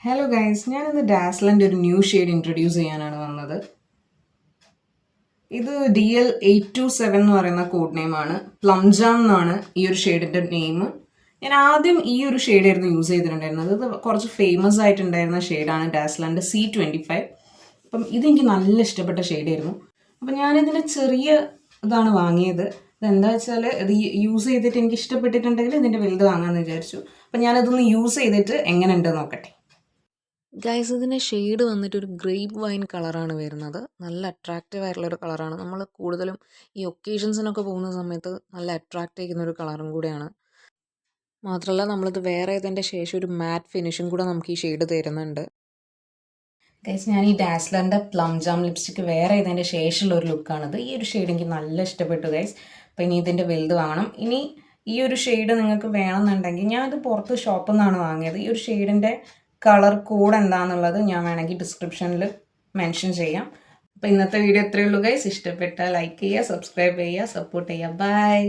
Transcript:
Hello guys, ഞാനിന്ന് ഡാസ്ലൻ്റെ ഒരു new shade introduce ചെയ്യാനാണ് വന്നത്. ഇത് DL827 എന്ന് പറയുന്ന കോഡ് നെയിമാണ്. പ്ലം ജാം എന്നാണ് ഈ ഒരു ഷെയ്ഡിൻ്റെ നെയിം. ഞാൻ ആദ്യം ഈ ഒരു ഷെയ്ഡായിരുന്നു യൂസ് ചെയ്തിട്ടുണ്ടായിരുന്നത്. ഇത് കുറച്ച് ഫേമസ് ആയിട്ടുണ്ടായിരുന്ന ഷെയ്ഡാണ് ഡാസ്ലൻ്റെ C25. അപ്പം ഇതെനിക്ക് നല്ല ഇഷ്ടപ്പെട്ട ഷെയ്ഡായിരുന്നു. അപ്പം ഞാനിതിൻ്റെ ചെറിയ ഇതാണ് വാങ്ങിയത്. ഇതെന്താ വെച്ചാൽ ഇത് യൂസ് ചെയ്തിട്ട് എനിക്ക് ഇഷ്ടപ്പെട്ടിട്ടുണ്ടെങ്കിൽ ഇതിൻ്റെ വലുത് വാങ്ങാമെന്ന് വിചാരിച്ചു. അപ്പം ഞാനിതൊന്ന് യൂസ് ചെയ്തിട്ട് എങ്ങനെ ഉണ്ട് നോക്കട്ടെ. ഗൈസ്, ഇതിൻ്റെ ഷെയ്ഡ് വന്നിട്ട് ഒരു ഗ്രേപ്പ് വൈൻ കളറാണ് വരുന്നത്. നല്ല അട്രാക്റ്റീവ് ആയിട്ടുള്ളൊരു കളറാണ്. നമ്മൾ കൂടുതലും ഈ ഒക്കേഷൻസിനൊക്കെ പോകുന്ന സമയത്ത് നല്ല അട്രാക്റ്റ് ചെയ്യുന്ന ഒരു കളറും കൂടെയാണ്. മാത്രമല്ല നമ്മളിത് വേറെ ചെയ്തതിൻ്റെ ശേഷം ഒരു മാറ്റ് ഫിനിഷും കൂടെ നമുക്ക് ഈ ഷെയ്ഡ് തരുന്നുണ്ട്. ഗൈസ്, ഞാൻ ഈ ഡാസ്ലറിൻ്റെ പ്ലം ജാം ലിപ്സ്റ്റിക്ക് വേറെ ഇതിൻ്റെ ശേഷമുള്ള ഒരു ലുക്കാണിത്. ഈ ഒരു ഷെയ്ഡ് എനിക്ക് നല്ല ഇഷ്ടപ്പെട്ടു ഗൈസ്. അപ്പോൾ ഇനി ഇതിൻ്റെ വലുത് വാങ്ങണം. ഇനി ഈ ഒരു ഷെയ്ഡ് നിങ്ങൾക്ക് വേണമെന്നുണ്ടെങ്കിൽ ഞാനത് പുറത്ത് ഷോപ്പിൽ നിന്നാണ് വാങ്ങിയത്. ഈ ഒരു ഷെയ്ഡിൻ്റെ കളർ കോഡ് എന്താണെന്നുള്ളത് ഞാൻ വേണമെങ്കിൽ ഡിസ്ക്രിപ്ഷനിൽ മെൻഷൻ ചെയ്യാം. അപ്പോൾ ഇന്നത്തെ വീഡിയോ ഇത്രയേ ഉള്ളൂ ഗൈസ്. ഇഷ്ടപ്പെട്ടാൽ ലൈക്ക് ചെയ്യുക, സബ്സ്ക്രൈബ് ചെയ്യുക, സപ്പോർട്ട് ചെയ്യുക. ബൈ.